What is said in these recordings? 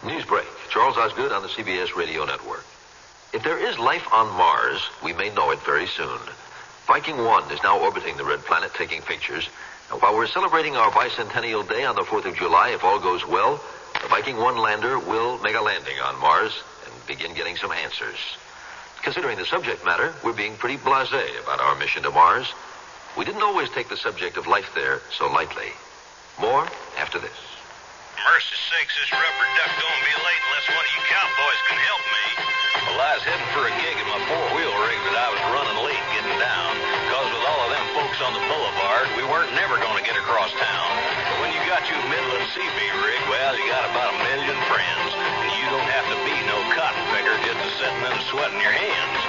News break. Charles Osgood on the CBS radio network. If there is life on Mars, we may know it very soon. Viking 1 is now orbiting the red planet taking pictures. And while we're celebrating our bicentennial day on the 4th of July, if all goes well, the Viking 1 lander will make a landing on Mars and begin getting some answers. Considering the subject matter, we're being pretty blasé about our mission to Mars. We didn't always take the subject of life there so lightly. More after this. Mercy sakes, this rubber duck gonna be late unless one of you cowboys can help me. Well, I was heading for a gig in my four-wheel rig that I was running late getting down. Because with all of them folks on the boulevard, we weren't never gonna get across town. But when you got your Midland CB rig, well, you got about 1 million friends. And you don't have to be no cotton picker just to sitting and sweating your hands.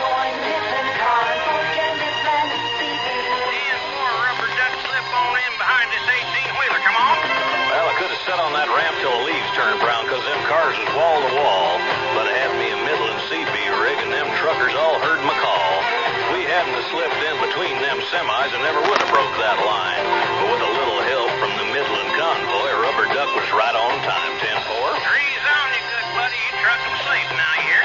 Join Midland Cars for Candace and CB. And for a rubber duck, slip on in behind this 18-wheeler, come on. Well, I could have sat on that ramp till the leaves turned brown, because them cars was wall to wall. But I had me a Midland CB rig, and them truckers all heard my call. If we hadn't have slipped in between them semis, I never would have broke that line. But with a little help from the Midland convoy, Rubber Duck was right on time, 10-4. Trees on you, good buddy. You truck them safe now, you hear?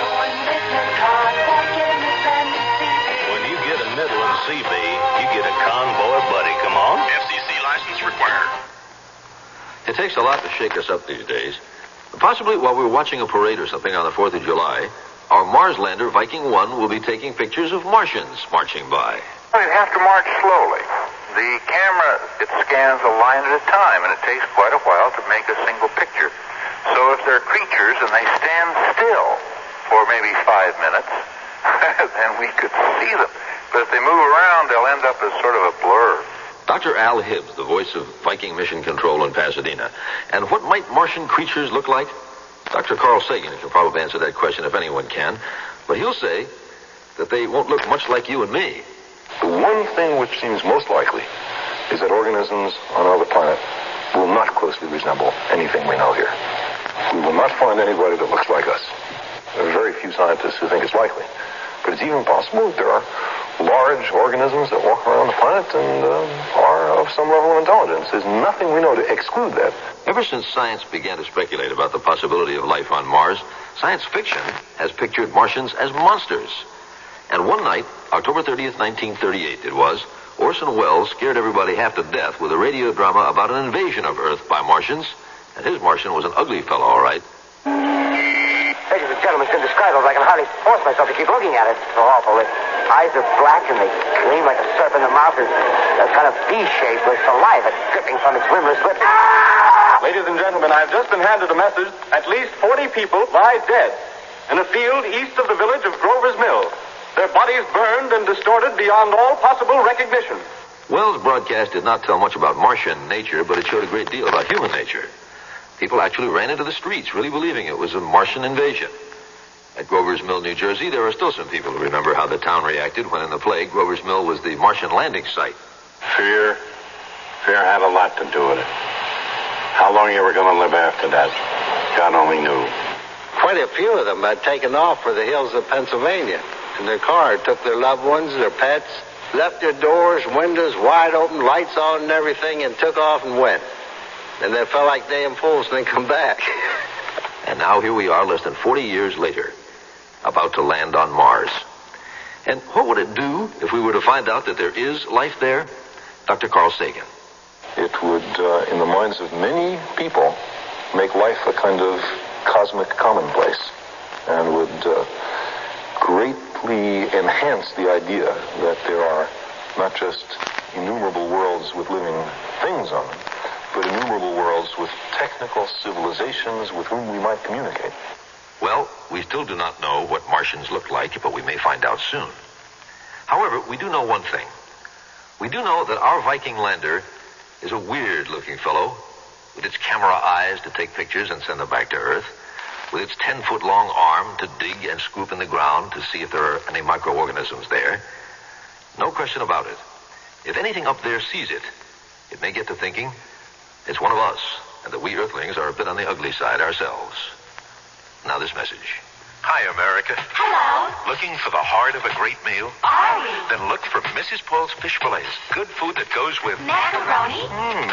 Join Midland Cars for Candace and CB. When you get a Midland CB, you get a convoy buddy. Come on. FCC license required. It takes a lot to shake us up these days. Possibly while we're watching a parade or something on the 4th of July, our Mars lander, Viking 1, will be taking pictures of Martians marching by. You'd have to march slowly. The camera, it scans a line at a time, and it takes quite a while to make a single picture. So if they're creatures and they stand still for maybe 5 minutes, then we could see them. But if they move around, they'll end up as sort of a blur. Dr. Al Hibbs, the voice of Viking Mission Control in Pasadena. And what might Martian creatures look like? Dr. Carl Sagan can probably answer that question if anyone can. But he'll say that they won't look much like you and me. The one thing which seems most likely is that organisms on another planet will not closely resemble anything we know here. We will not find anybody that looks like us. There are very few scientists who think it's likely. But it's even possible that there are large organisms that walk around the planet and are of some level of intelligence. There's nothing we know to exclude that. Ever since science began to speculate about the possibility of life on Mars, science fiction has pictured Martians as monsters. And one night, October 30th, 1938 it was, Orson Welles scared everybody half to death with a radio drama about an invasion of Earth by Martians. And his Martian was an ugly fellow, all right. Ladies and gentlemen, it's indescribable. I can hardly force myself to keep looking at it. It's so awful. Its eyes are black and they gleam like a serpent. The mouth is kind of V-shaped with saliva dripping from its rimless lips. Ladies and gentlemen, I've just been handed a message. At least 40 people lie dead in a field east of the village of Grover's Mill. Their bodies burned and distorted beyond all possible recognition. Wells' broadcast did not tell much about Martian nature, but it showed a great deal about human nature. People actually ran into the streets, really believing it was a Martian invasion. At Grover's Mill, New Jersey, there are still some people who remember how the town reacted when in the plague, Grover's Mill was the Martian landing site. Fear had a lot to do with it. How long you were going to live after that, God only knew. Quite a few of them had taken off for the hills of Pennsylvania. In their car, took their loved ones, their pets, left their doors, windows wide open, lights on and everything, and took off and went. And they felt like damn fools and then come back. And now here we are less than 40 years later, about to land on Mars. And what would it do if we were to find out that there is life there? Dr. Carl Sagan. It would, in the minds of many people, make life a kind of cosmic commonplace and would greatly enhance the idea that there are not just innumerable worlds with living things on them, but innumerable worlds with technical civilizations with whom we might communicate. Well, we still do not know what Martians look like, but we may find out soon. However, we do know one thing. We do know that our Viking lander is a weird-looking fellow with its camera eyes to take pictures and send them back to Earth, with its 10-foot-long arm to dig and scoop in the ground to see if there are any microorganisms there. No question about it. If anything up there sees it, it may get to thinking it's one of us, and that we Earthlings are a bit on the ugly side ourselves. Now this message. Hi, America. Hello. Looking for the heart of a great meal? Are we? Then look for Mrs. Paul's Fish Fillets. Good food that goes with Macaroni?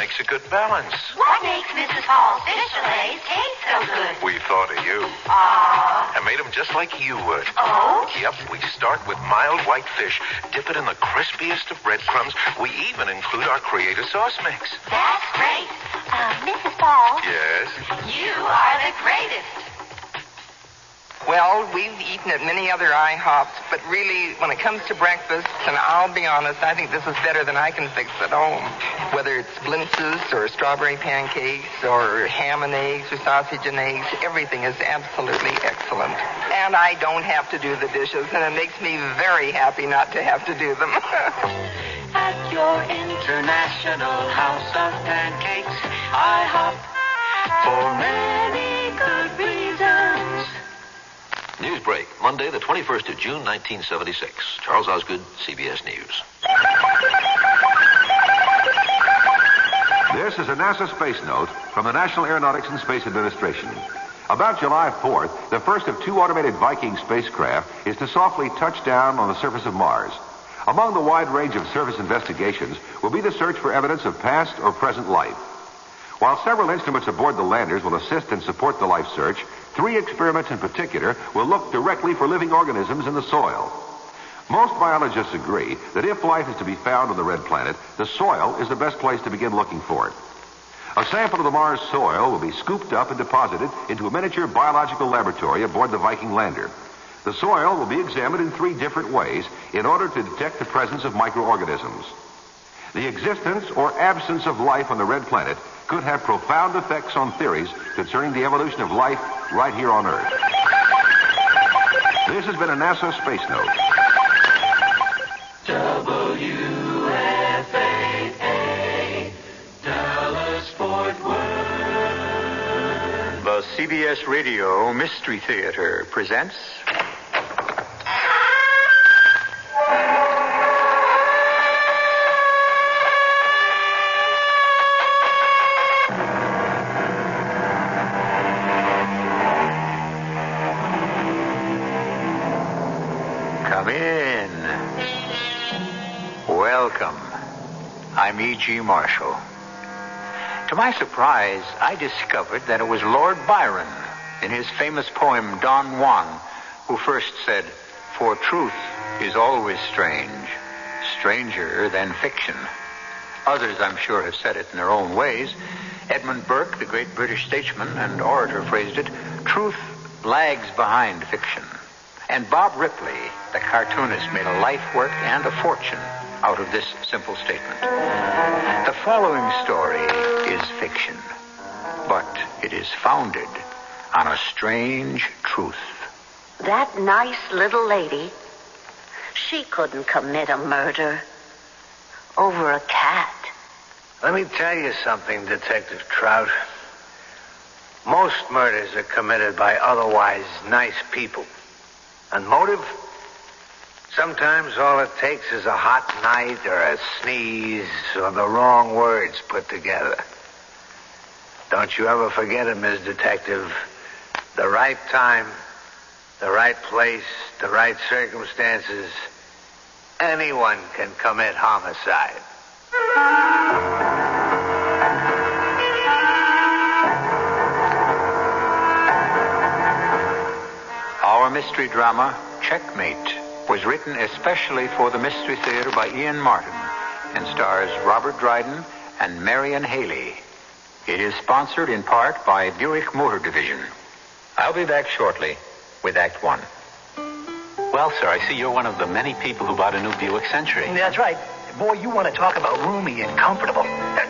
makes a good balance. What makes Mrs. Paul's fish fillets taste so good. We thought of you. Aww. And made them just like you would. Oh? Yep, we start with mild white fish, dip it in the crispiest of breadcrumbs. We even include our creator sauce mix. That's great. Mrs. Paul. Yes? You are the greatest. Well, we've eaten at many other IHOPs, but really, when it comes to breakfast, and I'll be honest, I think this is better than I can fix at home. Whether it's blintzes or strawberry pancakes or ham and eggs or sausage and eggs, everything is absolutely excellent. And I don't have to do the dishes, and it makes me very happy not to have to do them. At your International House of Pancakes, IHOP, for many good reasons. News break, Monday, the 21st of June, 1976. Charles Osgood, CBS News. This is a NASA space note from the National Aeronautics and Space Administration. About July 4th, the first of 2 automated Viking spacecraft is to softly touch down on the surface of Mars. Among the wide range of surface investigations will be the search for evidence of past or present life. While several instruments aboard the landers will assist and support the life search, 3 experiments in particular will look directly for living organisms in the soil. Most biologists agree that if life is to be found on the red planet, the soil is the best place to begin looking for it. A sample of the Mars soil will be scooped up and deposited into a miniature biological laboratory aboard the Viking lander. The soil will be examined in 3 different ways in order to detect the presence of microorganisms. The existence or absence of life on the red planet could have profound effects on theories concerning the evolution of life right here on Earth. This has been a NASA Space Note. WFAA, Dallas Fort Worth. The CBS Radio Mystery Theater presents... Come in. Welcome. I'm E.G. Marshall. To my surprise, I discovered that it was Lord Byron, in his famous poem Don Juan, who first said, "For truth is always strange, stranger than fiction." Others, I'm sure, have said it in their own ways. Edmund Burke, the great British statesman and orator, phrased it, "Truth lags behind fiction." And Bob Ripley, the cartoonist, made a life work and a fortune out of this simple statement. The following story is fiction, but it is founded on a strange truth. That nice little lady, she couldn't commit a murder over a cat. Let me tell you something, Detective Trout. Most murders are committed by otherwise nice people. And motive? Sometimes all it takes is a hot night or a sneeze or the wrong words put together. Don't you ever forget it, Ms. Detective. The right time, the right place, the right circumstances. Anyone can commit homicide. Our mystery drama, Checkmate, was written especially for the Mystery Theater by Ian Martin and stars Robert Dryden and Marion Haley. It is sponsored in part by Buick Motor Division. I'll be back shortly with Act 1. Well, sir, I see you're one of the many people who bought a new Buick Century. That's right. Boy, you want to talk about roomy and comfortable.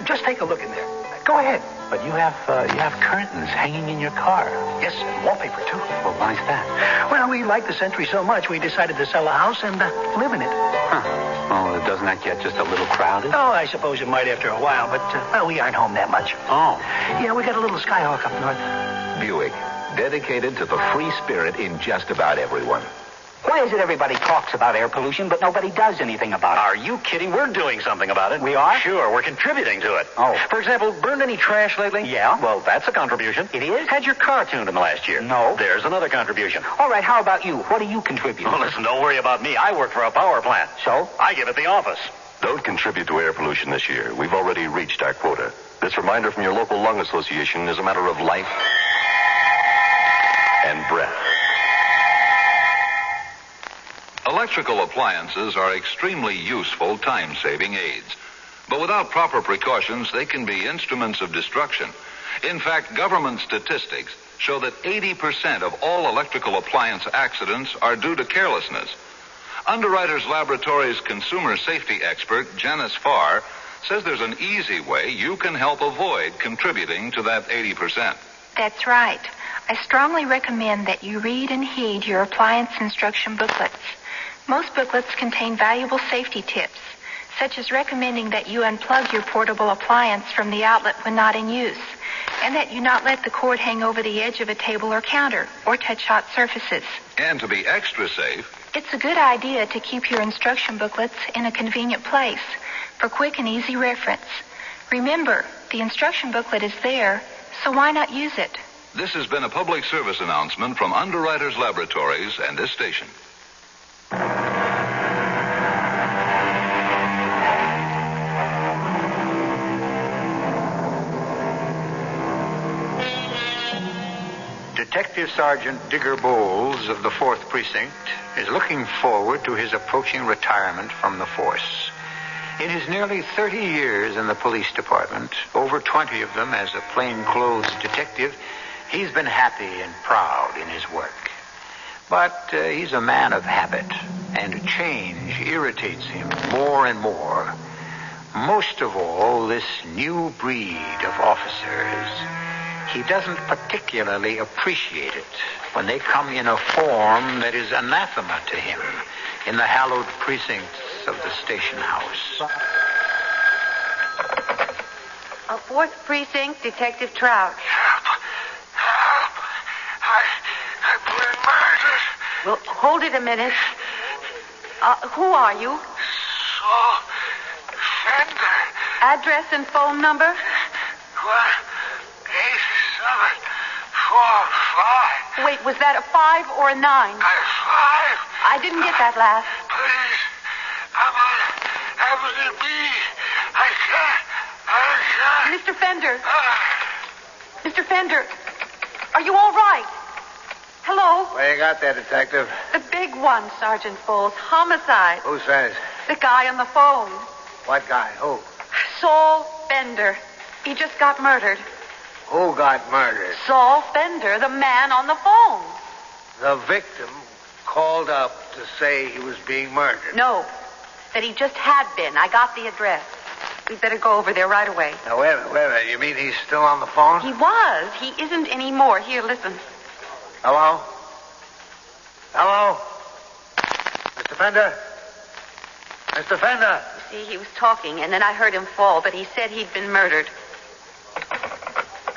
Just take a look in there. Go ahead. But you have curtains hanging in your car. Yes, and wallpaper, too. Well, why's that? Well, we like the Century so much, we decided to sell the house and live in it. Huh. Well, doesn't that get just a little crowded? Oh, I suppose it might after a while, but, well, we aren't home that much. Oh. Yeah, we got a little Skyhawk up north. Buick, dedicated to the free spirit in just about everyone. Why is it everybody talks about air pollution, but nobody does anything about it? Are you kidding? We're doing something about it. We are? Sure, we're contributing to it. Oh. For example, burned any trash lately? Yeah. Well, that's a contribution. It is? Had your car tuned in the last year? No. There's another contribution. All right, how about you? What do you contribute? Well, listen, don't worry about me. I work for a power plant. So? I give it the office. Don't contribute to air pollution this year. We've already reached our quota. This reminder from your local lung association is a matter of life and breath. Electrical appliances are extremely useful time-saving aids. But without proper precautions, they can be instruments of destruction. In fact, government statistics show that 80% of all electrical appliance accidents are due to carelessness. Underwriters Laboratories consumer safety expert Janice Farr says there's an easy way you can help avoid contributing to that 80%. That's right. I strongly recommend that you read and heed your appliance instruction booklets. Most booklets contain valuable safety tips, such as recommending that you unplug your portable appliance from the outlet when not in use, and that you not let the cord hang over the edge of a table or counter, or touch hot surfaces. And to be extra safe, it's a good idea to keep your instruction booklets in a convenient place for quick and easy reference. Remember, the instruction booklet is there, so why not use it? this has been a public service announcement from Underwriters Laboratories and this station. Detective Sergeant Digger Bowles of the 4th Precinct is looking forward to his approaching retirement from the force. In his nearly 30 years in the police department, over 20 of them as a plainclothes detective, he's been happy and proud in his work. But he's a man of habit, and change irritates him more and more. Most of all, this new breed of officers. He doesn't particularly appreciate it when they come in a form that is anathema to him in the hallowed precincts of the station house. A 4th Precinct, Detective Trout. Help! I've been murdered. Well, hold it a minute. Who are you? Saul Fender. Address and phone number? 1-8-7-4-5. Wait, was that a 5 or a 9? 5. I didn't get that last. Please, I'm on Avenue B. I can't. Mr. Fender. Mr. Fender, are you all right? Hello? What you got there, Detective? The big one, Sergeant Bowles. Homicide. Who says? The guy on the phone. What guy? Who? Saul Fender. He just got murdered. Who got murdered? Saul Fender, the man on the phone. The victim called up to say he was being murdered. No, that he just had been. I got the address. We'd better go over there right away. Now, wait a minute. You mean he's still on the phone? He was. He isn't anymore. Here, listen. Hello? Hello? Mr. Fender? Mr. Fender? You see, he was talking, and then I heard him fall, but he said he'd been murdered.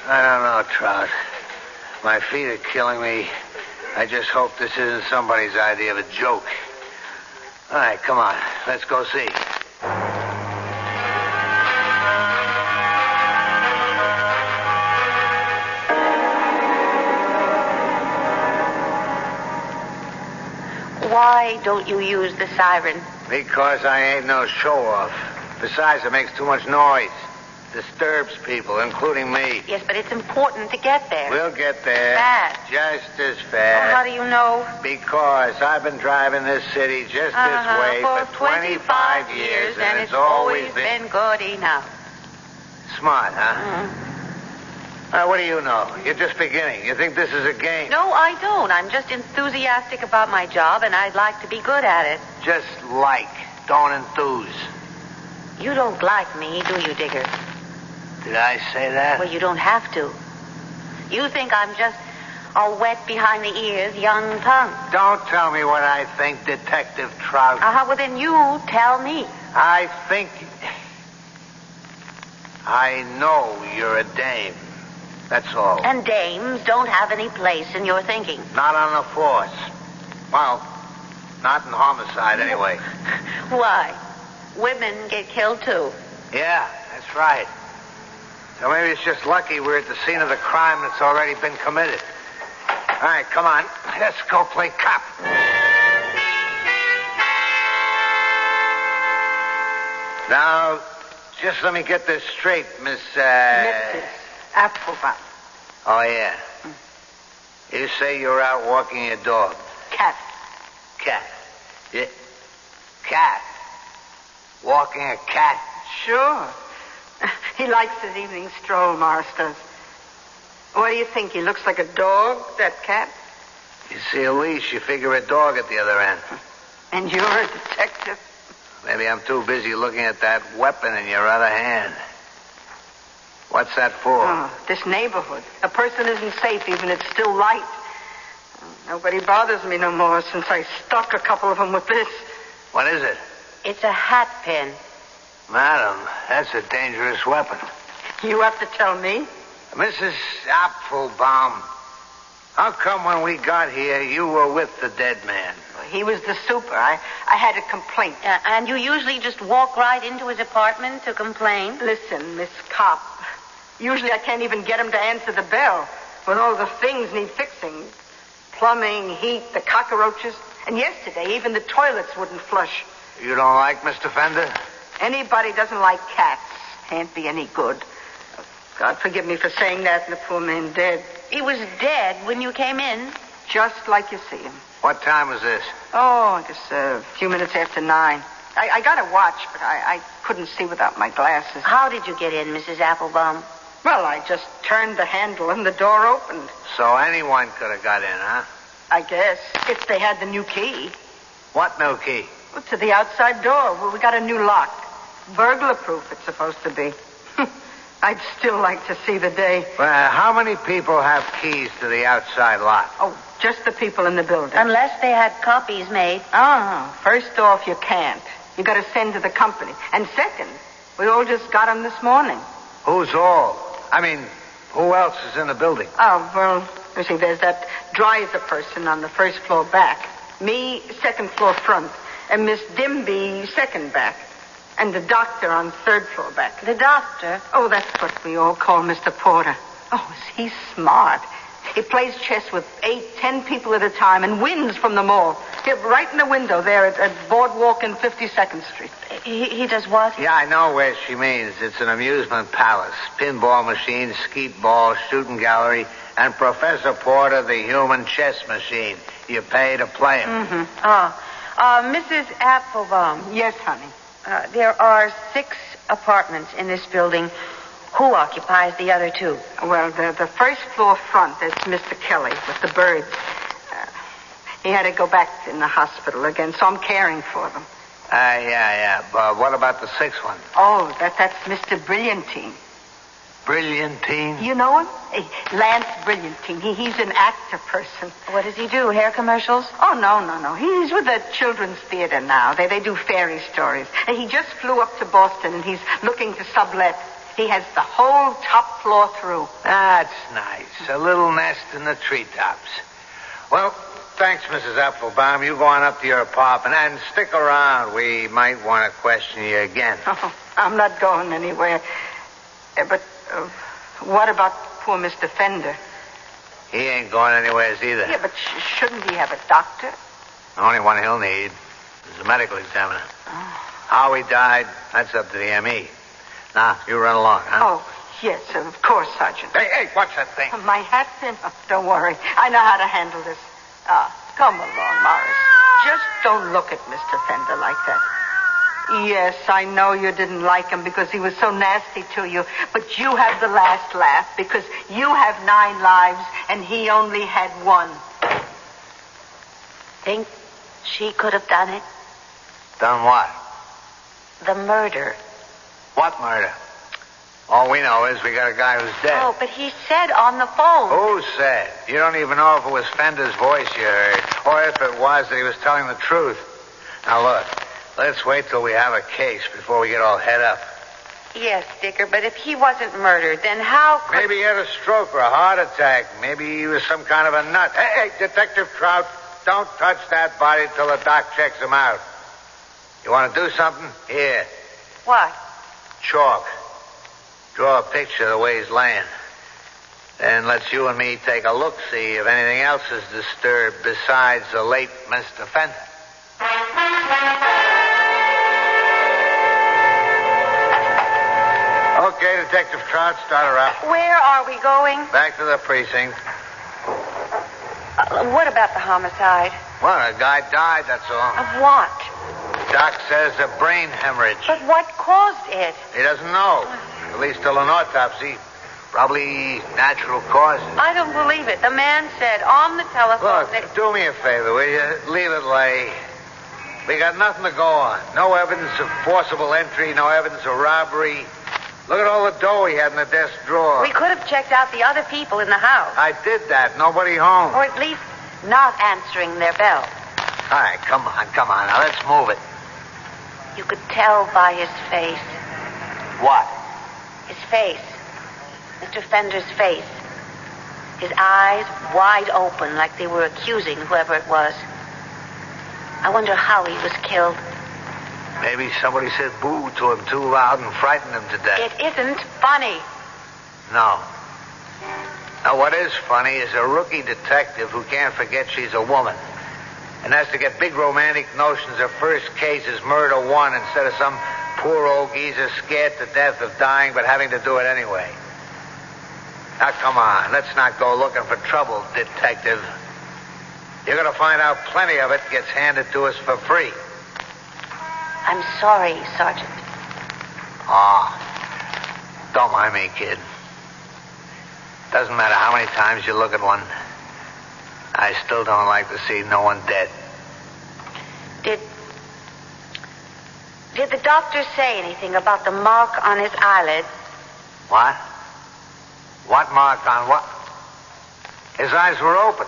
I don't know, Trout. My feet are killing me. I just hope this isn't somebody's idea of a joke. All right, come on. Let's go see. Why don't you use the siren? Because I ain't no show-off. Besides, it makes too much noise. Disturbs people, including me. Yes, but it's important to get there. We'll get there. Fast. Just as Oh, fast. how do you know? Because I've been driving this city just this way for 25 years, and it's always been good enough. Smart, huh? What do you know? You're just beginning. You think this is a game? No, I don't. I'm just enthusiastic about my job, and I'd like to be good at it. Just like. Don't enthuse. You don't like me, do you, Digger? Did I say that? Well, you don't have to. You think I'm just a wet behind the ears, young tongue. Don't tell me what I think, Detective Trout. Well, then you tell me. I think... I know you're a dame. That's all. And dames don't have any place in your thinking. Not on the force. Well, not in homicide, anyway. Why? Women get killed, too. Yeah, that's right. So maybe it's just lucky we're at the scene of the crime that's already been committed. All right, come on. Let's go play cop. Now, just let me get this straight, Miss, Mrs. Applebaum. Oh, yeah. You say you're out walking your dog. Cat. Cat. Yeah. Cat. Walking a cat. Sure. He likes his evening stroll, Morris does. What do you think? He looks like a dog, that cat? You see a leash, you figure a dog at the other end. And you're a detective? Maybe I'm too busy looking at that weapon in your other hand. What's that for? Oh, this neighborhood. A person isn't safe even it's still light. Nobody bothers me no more since I stuck a couple of them with this. What is it? It's a hat pin. Madam, that's a dangerous weapon. You have to tell me. Mrs. Applebaum, how come when we got here you were with the dead man? He was the super. I had a complaint. And you usually just walk right into his apartment to complain? Listen, Miss Cop. Usually I can't even get him to answer the bell when all the things need fixing. Plumbing, heat, the cockroaches. And yesterday, even the toilets wouldn't flush. You don't like Mr. Fender? Anybody doesn't like cats. Can't be any good. God forgive me for saying that, and the poor man dead. He was dead when you came in? Just like you see him. What time was this? Oh, I guess a few minutes after 9. I got a watch, but I couldn't see without my glasses. How did you get in, Mrs. Applebaum? Well, I just turned the handle and the door opened. So anyone could have got in, huh? I guess, if they had the new key. What new key? Well, to the outside door. Well, we got a new lock. Burglar-proof, it's supposed to be. I'd still like to see the day. Well, how many people have keys to the outside lock? Oh, just the people in the building. Unless they had copies made. Oh, first off, you can't. You got to send to the company. And second, we all just got them this morning. Who's all? I mean, who else is in the building? Oh, well, you see, there's that Dreiser person on the first floor back. Me, second floor front. And Miss Dimby, second back. And the doctor on third floor back. The doctor? Oh, that's what we all call Mr. Porter. Oh, is he smart. He plays chess with 8, 10 people at a time and wins from them all. Here, right in the window there at Boardwalk and 52nd Street. He does what? Yeah, I know where she means. It's an amusement palace. Pinball machine, skeet ball, shooting gallery, and Professor Porter, the human chess machine. You pay to play him. Mm-hmm. Mrs. Applebaum. Yes, honey. There are 6 apartments in this building. Who occupies the other 2? Well, the first floor front is Mr. Kelly with the birds. He had to go back in the hospital again, so I'm caring for them. Yeah. But what about the 6th one? Oh, that's Mr. Brilliantine. Brilliantine? You know him? Lance Brilliantine. He's an actor person. What does he do? Hair commercials? Oh, no. He's with the Children's Theater now. They do fairy stories. And he just flew up to Boston, and he's looking to sublet. He has the whole top floor through. That's nice. A little nest in the treetops. Well, thanks, Mrs. Applebaum. You go on up to your apartment and stick around. We might want to question you again. Oh, I'm not going anywhere. But what about poor Mr. Fender? He ain't going anywhere either. Yeah, but shouldn't he have a doctor? The only one he'll need is a medical examiner. Oh. How he died, that's up to the M.E. Now, you run along, huh? Oh, yes, of course, Sergeant. Hey, what's that thing? My hat pin? Oh, don't worry. I know how to handle this. Come along, Morris. Just don't look at Mr. Fender like that. Yes, I know you didn't like him because he was so nasty to you, but you have the last laugh because you have 9 lives and he only had 1. Think she could have done it? Done what? The murder. What murder? All we know is we got a guy who's dead. Oh, but he said on the phone. Who said? You don't even know if it was Fender's voice you heard, or if it was that he was telling the truth. Now, look, let's wait till we have a case before we get all head up. Yes, Dicker, but if he wasn't murdered, then how could... Maybe he had a stroke or a heart attack. Maybe he was some kind of a nut. Hey, Detective Trout, don't touch that body till the doc checks him out. You want to do something? Here. What? Chalk. Draw a picture of the way he's laying. Then let's you and me take a look-see if anything else is disturbed besides the late Mr. Fender. Detective Trout. Start her up. Where are we going? Back to the precinct. What about the homicide? Well, a guy died, that's all. Of what? Doc says a brain hemorrhage. But what caused it? He doesn't know. At least till an autopsy. Probably natural causes. I don't believe it. The man said on the telephone Look, do me a favor, will you? Leave it lay. We got nothing to go on. No evidence of forcible entry, no evidence of robbery. Look at all the dough he had in the desk drawer. We could have checked out the other people in the house. I did that. Nobody home. Or at least not answering their bell. All right, come on. Now, let's move it. You could tell by his face. What? His face. Mr. Fender's face. His eyes wide open like they were accusing whoever it was. I wonder how he was killed. Maybe somebody said boo to him too loud and frightened him to death. It isn't funny. No. Now, what is funny is a rookie detective who can't forget she's a woman and has to get big romantic notions her first case is murder one instead of some poor old geezer scared to death of dying but having to do it anyway. Now, come on. Let's not go looking for trouble, detective. You're going to find out plenty of it gets handed to us for free. I'm sorry, Sergeant. Don't mind me, kid. Doesn't matter how many times you look at one. I still don't like to see no one dead. Did the doctor say anything about the mark on his eyelid? What? What mark on what? His eyes were open.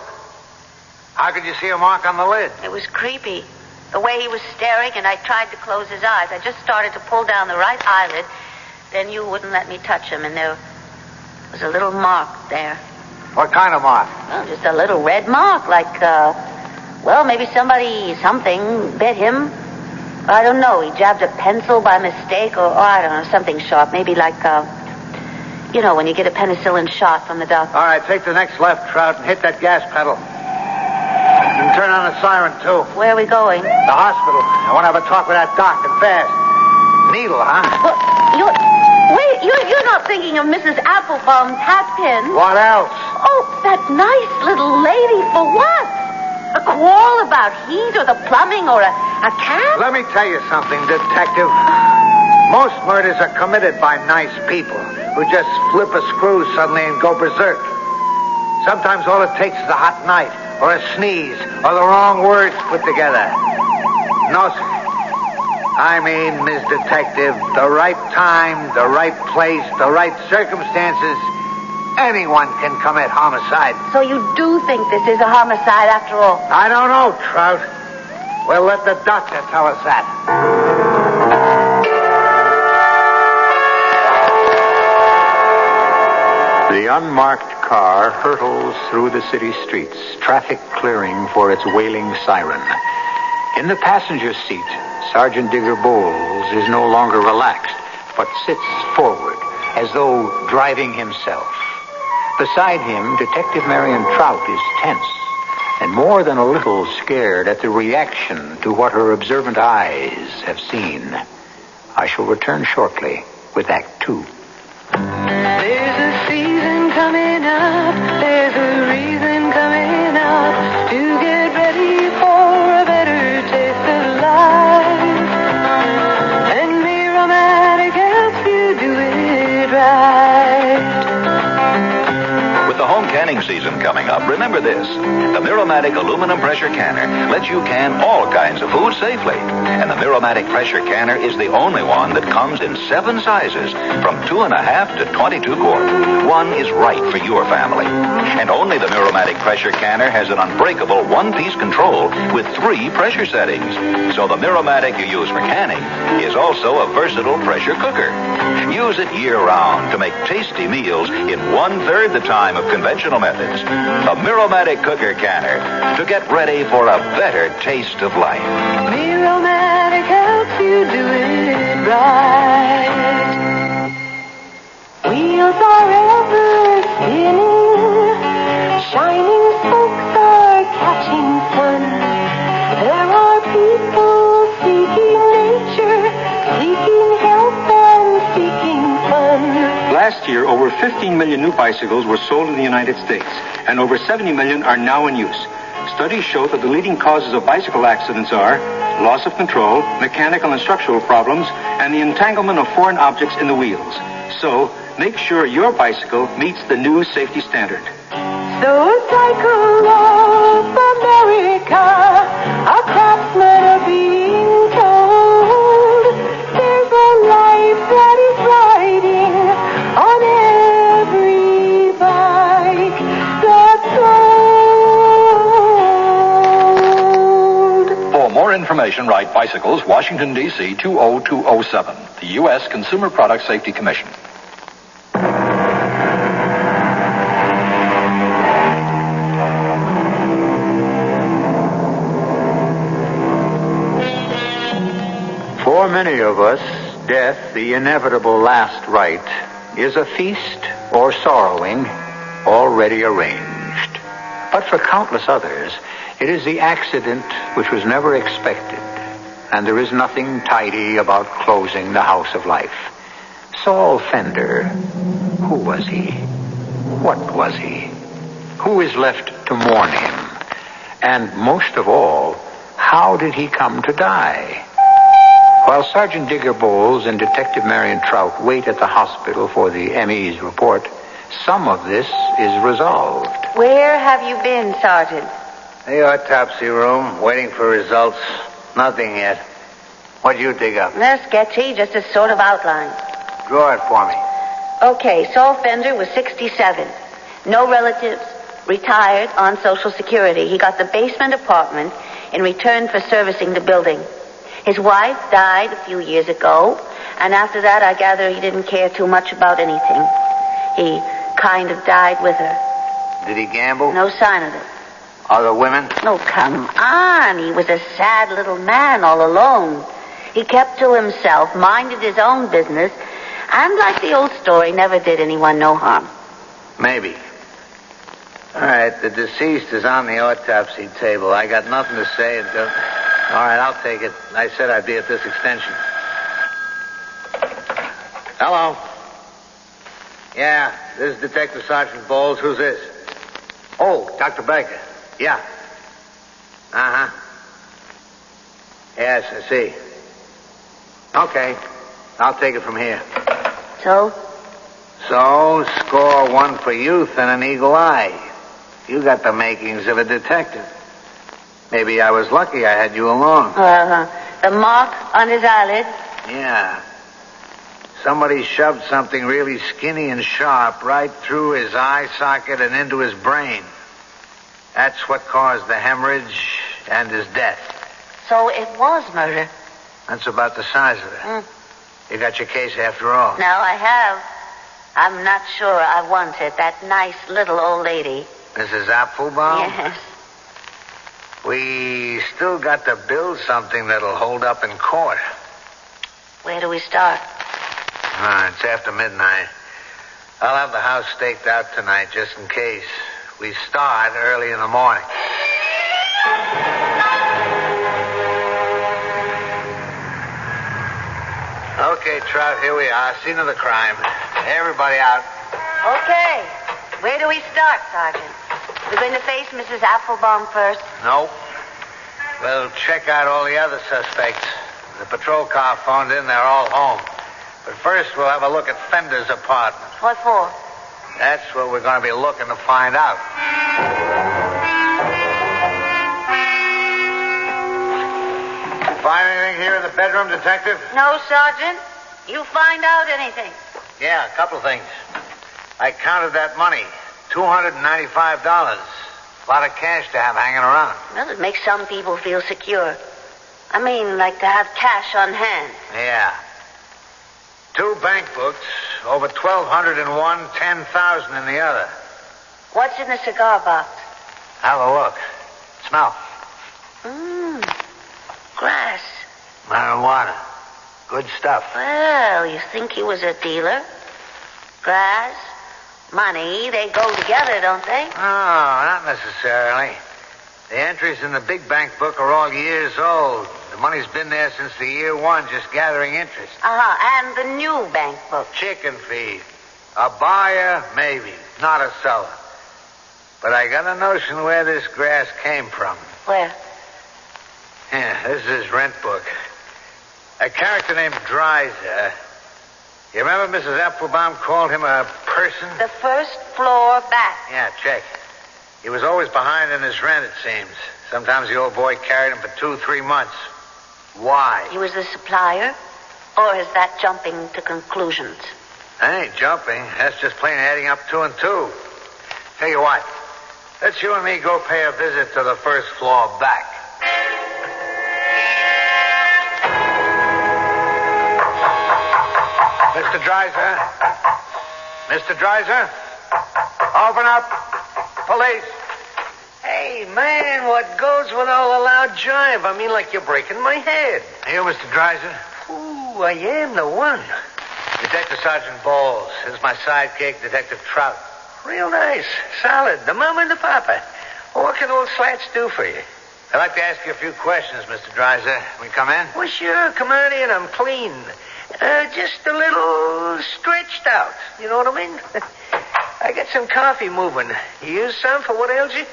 How could you see a mark on the lid? It was creepy. The way he was staring, and I tried to close his eyes. I just started to pull down the right eyelid. Then you wouldn't let me touch him, and there was a little mark there. What kind of mark? Well, just a little red mark, like, maybe something bit him. I don't know. He jabbed a pencil by mistake, or I don't know, something sharp. Maybe like, when you get a penicillin shot from the doctor. All right, take the next left, Trout, and hit that gas pedal. You can turn on the siren, too. Where are we going? The hospital. I want to have a talk with that doc, and fast. Needle, huh? Well, you're not thinking of Mrs. Applebaum's hat pin. What else? Oh, that nice little lady. For what? A quarrel about heat or the plumbing or a cat? Let me tell you something, detective. Most murders are committed by nice people who just flip a screw suddenly and go berserk. Sometimes all it takes is a hot night or a sneeze or the wrong words put together. No, sir. I mean, Ms. Detective, the right time, the right place, the right circumstances, anyone can commit homicide. So you do think this is a homicide after all? I don't know, Trout. We'll let the doctor tell us that. The unmarked car hurtles through the city streets, traffic clearing for its wailing siren. In the passenger seat, Sergeant Digger Bowles is no longer relaxed, but sits forward as though driving himself. Beside him, Detective Marion Trout is tense and more than a little scared at the reaction to what her observant eyes have seen. I shall return shortly with Act 2. There's a season coming up, there's a reason coming up to get ready for a better taste of life. And Miromatic helps you do it right. With the home canning season coming up, remember this. The Miromatic aluminum pressure canner lets you can all kinds of food safely. And the Miromatic pressure canner is the only one that comes in 7 sizes, from 2.5 to 22 quart. One is right for your family. And only the Miromatic pressure canner has an unbreakable one-piece control with 3 pressure settings. So the Miromatic you use for canning is also a versatile pressure cooker. Use it year-round to make tasty meals in 1/3 the time of conventional methods. The Miromatic cooker canner to get ready for a better taste of life. Miromatic helps you do it right. Wheels are ever spinning, shining spokes are catching sun. There are people seeking nature, seeking help and seeking fun. year, over 15 million new bicycles were sold in the United States, and over 70 million are now in use. Studies show that the leading causes of bicycle accidents are loss of control, mechanical and structural problems, and the entanglement of foreign objects in the wheels. So, make sure your bicycle meets the new safety standard. So cycle of America, our craftsmen are being told there's a life that is riding on every bike that's sold. For more information, write Bicycles, Washington, D.C. 20207, the U.S. Consumer Product Safety Commission. For many of us, death, the inevitable last rite, is a feast or sorrowing already arranged. But for countless others, it is the accident which was never expected, and there is nothing tidy about closing the house of life. Saul Fender, who was he? What was he? Who is left to mourn him? And most of all, how did he come to die? While Sergeant Digger Bowles and Detective Marion Trout wait at the hospital for the ME's report, some of this is resolved. Where have you been, Sergeant? The autopsy room, waiting for results. Nothing yet. What'd you dig up? They're sketchy, just a sort of outline. Draw it for me. Okay, Saul Fender was 67. No relatives, retired, on Social Security. He got the basement apartment in return for servicing the building. His wife died a few years ago, and after that I gather he didn't care too much about anything. He kind of died with her. Did he gamble? No sign of it. Other women? Oh, come on. He was a sad little man all alone. He kept to himself, minded his own business, and like the old story, never did anyone no harm. Maybe. All right, the deceased is on the autopsy table. I got nothing to say until... All right, I'll take it. I said I'd be at this extension. Hello. Yeah, this is Detective Sergeant Bowles. Who's this? Oh, Dr. Baker. Yeah. Uh-huh. Yes, I see. Okay. I'll take it from here. So, score one for youth and an eagle eye. You got the makings of a detective. Maybe I was lucky I had you along. The mark on his eyelid? Yeah. Somebody shoved something really skinny and sharp right through his eye socket and into his brain. That's what caused the hemorrhage and his death. So it was murder. That's about the size of it. You got your case after all. Now I have. I'm not sure I wanted that nice little old lady. Mrs. Applebaum? Yes. We still got to build something that'll hold up in court. Where do we start? It's after midnight. I'll have the house staked out tonight just in case. We start early in the morning. Okay, Trout, here we are. Scene of the crime. Everybody out. Okay. Where do we start, Sergeant? We're going to face Mrs. Applebaum first? Nope. We'll check out all the other suspects. The patrol car phoned in. They're all home. But first, we'll have a look at Fender's apartment. What for? That's what we're going to be looking to find out. Find anything here in the bedroom, Detective? No, Sergeant. You find out anything? Yeah, a couple of things. I counted that money. $295. A lot of cash to have hanging around. Well, it makes some people feel secure. I mean, like to have cash on hand. Yeah. 2 bank books, over 1,200 in one, 10,000 in the other. What's in the cigar box? Have a look. Smell. Grass. Marijuana. Good stuff. Well, you think he was a dealer? Grass, money, they go together, don't they? Oh, not necessarily. The entries in the big bank book are all years old. The money's been there since the year 1, just gathering interest. And the new bank book. Chicken feed. A buyer, maybe. Not a seller. But I got a notion where this grass came from. Where? Yeah, this is his rent book. A character named Dreiser. You remember Mrs. Applebaum called him a person? The first floor back. Yeah, check. He was always behind in his rent, it seems. Sometimes the old boy carried him for 2-3 months. Why? He was the supplier? Or is that jumping to conclusions? I ain't jumping. That's just plain adding up 2 and 2. Tell you what. Let's you and me go pay a visit to the first floor back. Mr. Dreiser? Mr. Dreiser? Open up. Police. Hey, man, what goes with all the loud jive? I mean, like you're breaking my head. You, Mr. Dreiser? Ooh, I am the one. Detective Sergeant Bowles. This is my sidekick, Detective Trout. Real nice. Solid. The mama and the papa. Well, what can old slats do for you? I'd like to ask you a few questions, Mr. Dreiser. We come in? Well, sure. Come on in. I'm clean. Just a little stretched out. You know what I mean? I got some coffee moving. You use some for what ails you?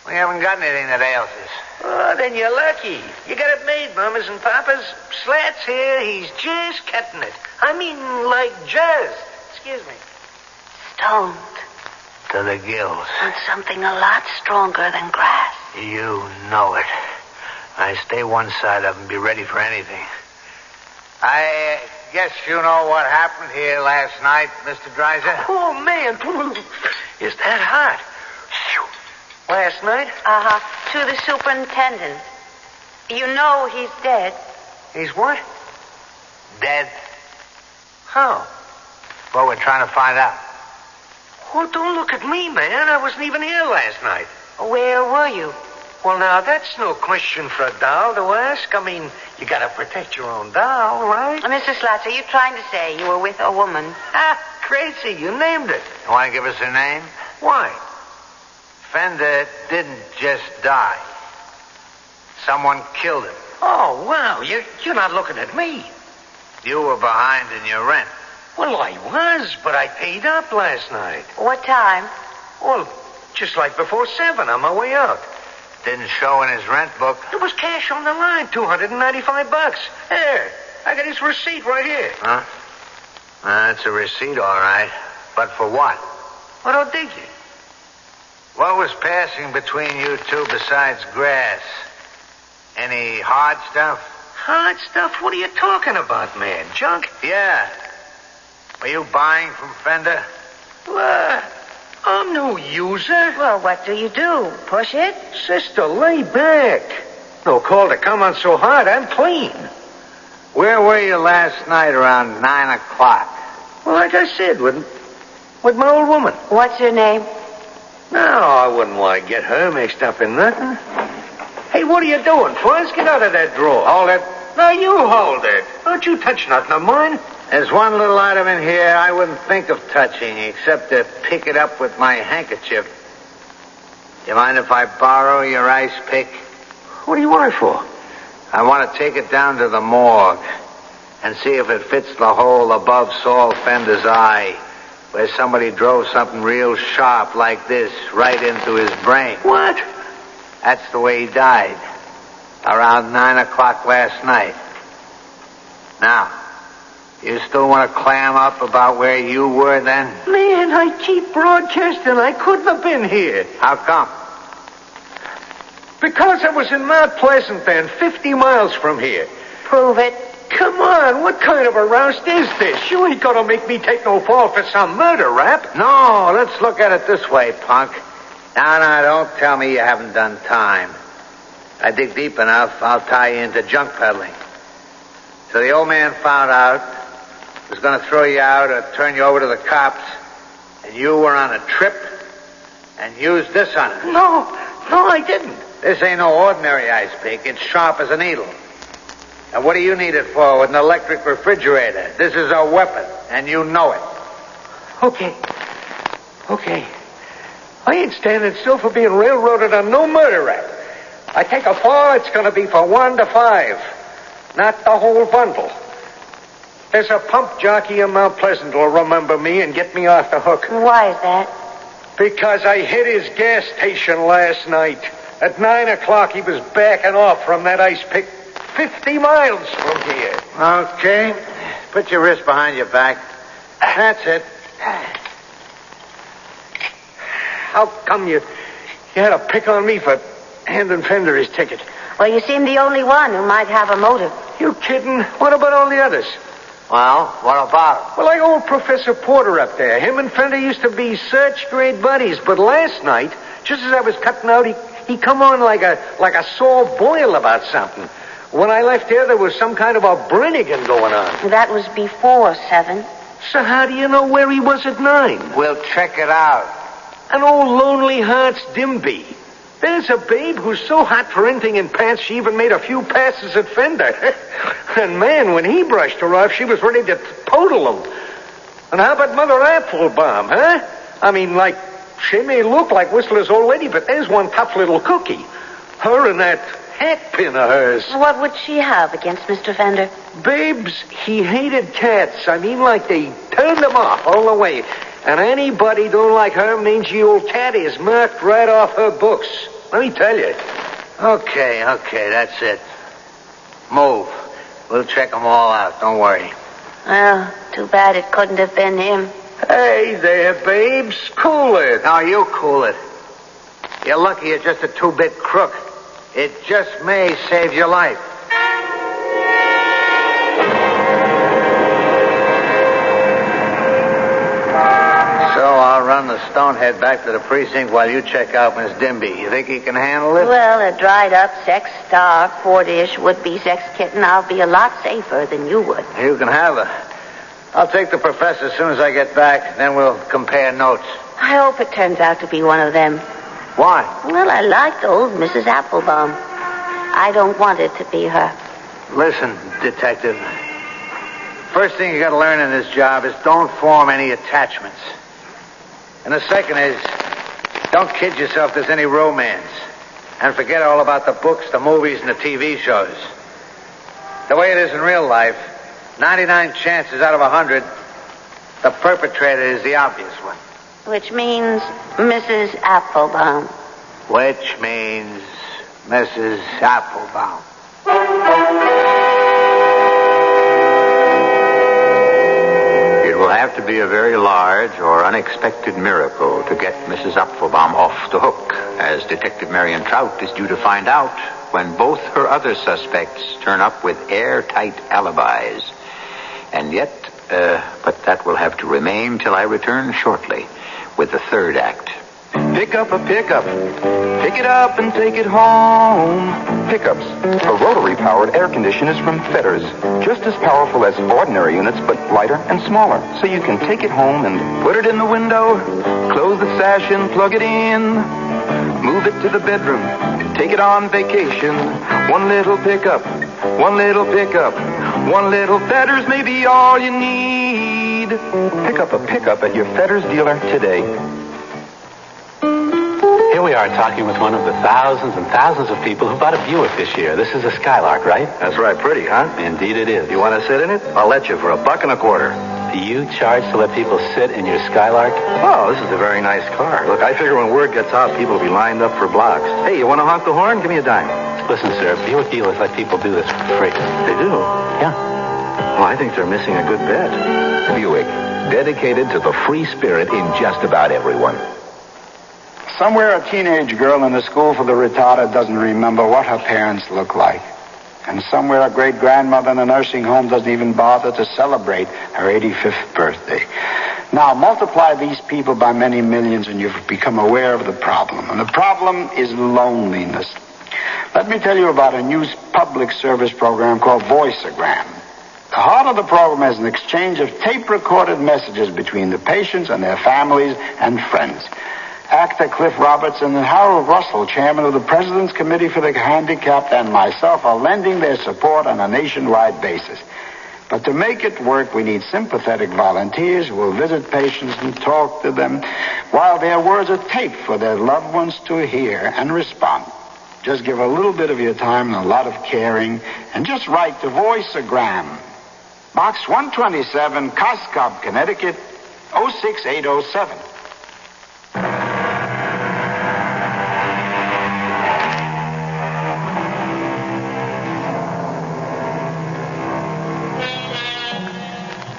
We haven't got anything that ails us. Oh, then you're lucky. You got it made, mamas and papas. Slats here, he's just cutting it. I mean, like jazz. Excuse me. Stoned. To the gills. On something a lot stronger than grass. You know it. I stay one side of him, be ready for anything. I guess you know what happened here last night, Mr. Dreiser? Oh, man. Is that hot? Last night? Uh-huh. To the superintendent. You know he's dead. He's what? Dead? How? Well, we're trying to find out. Well, don't look at me, man. I wasn't even here last night. Where were you? Well, now, that's no question for a doll to ask. I mean, you gotta protect your own doll, right? Mr. Slats, are you trying to say you were with a woman? Ah, crazy. You named it. You want to give us her name? Why? Fender didn't just die. Someone killed him. Oh, wow. You're not looking at me. You were behind in your rent. Well, I was, but I paid up last night. What time? Well, just like before 7 on my way out. Didn't show in his rent book. There was cash on the line, $295. Here, I got his receipt right here. Huh? That's a receipt, all right. But for what? I don't dig you. What was passing between you two besides grass? Any hard stuff? Hard stuff? What are you talking about, man? Junk? Yeah. Were you buying from Fender? What? I'm no user. Well, what do you do? Push it? Sister, lay back. No call to come on so hard. I'm clean. Where were you last night around 9 o'clock? Well, like I said, with my old woman. What's her name? No, I wouldn't want to get her mixed up in nothing. Hey, what are you doing, Fuzz? Get out of that drawer. Hold it. No, you hold it. Don't you touch nothing of mine. There's one little item in here I wouldn't think of touching except to pick it up with my handkerchief. You mind if I borrow your ice pick? What do you want it for? I want to take it down to the morgue and see if it fits the hole above Saul Fender's eye, where somebody drove something real sharp like this right into his brain. What? That's the way he died. Around 9 o'clock last night. Now, you still want to clam up about where you were then? Man, I keep broadcasting. I couldn't have been here. How come? Because I was in Mount Pleasant then, 50 miles from here. Prove it. Come on, what kind of a roust is this? You ain't gonna make me take no fall for some murder rap. No, let's look at it this way, punk. Now, don't tell me you haven't done time. I dig deep enough, I'll tie you into junk peddling. So the old man found out, was going to throw you out or turn you over to the cops, and you were on a trip and used this on it. No, I didn't. This ain't no ordinary ice pick. It's sharp as a needle. And what do you need it for with an electric refrigerator? This is a weapon, and you know it. Okay. I ain't standing still for being railroaded on no murder rap. I take a fall, it's going to be for 1 to 5. Not the whole bundle. There's a pump jockey in Mount Pleasant who'll remember me and get me off the hook. Why is that? Because I hit his gas station last night. At 9 o'clock, he was backing off from that ice pick 50 miles from here. Okay. Put your wrist behind your back. That's it. How come you had to pick on me for handing Fender his ticket? Well, you seem the only one who might have a motive. You kidding? What about all the others? Well, what about him? Well, like old Professor Porter up there. Him and Fender used to be such great buddies, but last night, just as I was cutting out, he come on like a sore boil about something. When I left there was some kind of a Brennigan going on. That was before 7. So how do you know where he was at 9? We'll check it out. An old Lonely Hearts Dimby. There's a babe who's so hot for anything in pants she even made a few passes at Fender. And man, when he brushed her off, she was ready to podle him. And how about Mother Applebaum, huh? I mean, like, she may look like Whistler's old lady, but there's one tough little cookie. Her and that hat pin of hers. What would she have against Mr. Fender? Babes, he hated cats. I mean, like they turned him off all the way. And anybody don't like her mangy old cat is marked right off her books. Let me tell you. Okay, that's it. Move. We'll check them all out. Don't worry. Well, too bad it couldn't have been him. Hey there, babes. Cool it. Now, you cool it. You're lucky you're just a 2-bit crook. It just may save your life. So I'll run the Stonehead back to the precinct while you check out Miss Dimby. You think he can handle it? Well, a dried-up, sex-starved, 4-ish would-be sex kitten, I'll be a lot safer than you would. You can have her. I'll take the professor as soon as I get back, then we'll compare notes. I hope it turns out to be one of them. Why? Well, I liked old Mrs. Applebaum. I don't want it to be her. Listen, detective. First thing you got to learn in this job is don't form any attachments. And the second is, don't kid yourself there's any romance. And forget all about the books, the movies, and the TV shows. The way it is in real life, 99 chances out of 100, the perpetrator is the obvious one. Which means Mrs. Applebaum. Which means Mrs. Applebaum. It will have to be a very large or unexpected miracle to get Mrs. Applebaum off the hook, as Detective Marion Trout is due to find out when both her other suspects turn up with airtight alibis. And yet, but that will have to remain till I return shortly with the third act. Pick up a pickup. Pick it up and take it home. Pickups are rotary-powered air conditioners from Fetters. Just as powerful as ordinary units, but lighter and smaller. So you can take it home and Put it in the window. Close the sash and plug it in. Move it to the bedroom. Take it on vacation. One little pickup. One little pickup. One little Fetters may be all you need. pick up a pickup at your Fetters dealer today. Here we are talking with one of the thousands and thousands of people who bought a Buick this year. This is a Skylark, right? That's right. Pretty, huh? Indeed it is. You want to sit in it? I'll let you for $1.25. Do you charge to let people sit in your Skylark? Oh, this is a very nice car. Look, I figure when word gets out, people will be lined up for blocks. Hey, you want to honk the horn? Give me a dime. Listen, sir, Buick dealers let people do this for free. They do? Yeah. Well, I think they're missing a good bet. Buick, dedicated to the free spirit in just about everyone. Somewhere a teenage girl in the school for the retarded doesn't remember what her parents look like. And somewhere a great-grandmother in a nursing home doesn't even bother to celebrate her 85th birthday. Now, multiply these people by many millions and you've become aware of the problem. And the problem is loneliness. Let me tell you about a new public service program called Voiceogram. The heart of the program is an exchange of tape-recorded messages between the patients and their families and friends. Actor Cliff Robertson and Harold Russell, chairman of the President's Committee for the Handicapped, and myself are lending their support on a nationwide basis. But to make it work, we need sympathetic volunteers who will visit patients and talk to them while their words are taped for their loved ones to hear and respond. Just give a little bit of your time and a lot of caring, and just write to Voiceogram. Box 127, Coscob, Connecticut, 06807.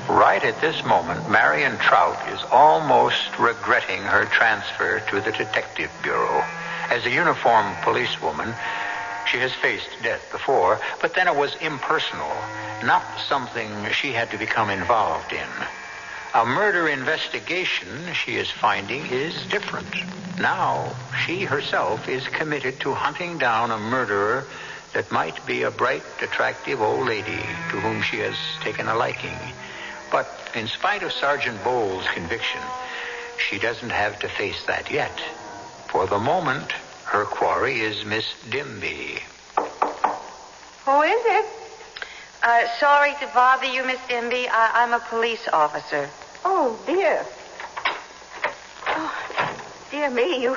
Right at this moment, Marion Trout is almost regretting her transfer to the Detective Bureau. As a uniformed policewoman, she has faced death before, but then it was impersonal, not something she had to become involved in. A murder investigation, she is finding, is different. Now, she herself is committed to hunting down a murderer that might be a bright, attractive old lady to whom she has taken a liking. But in spite of Sergeant Bowles' conviction, she doesn't have to face that yet. For the moment, her quarry is Miss Dimby. Who is it? Sorry to bother you, Miss Dimby. I'm a police officer. Oh, dear. Oh, dear me, you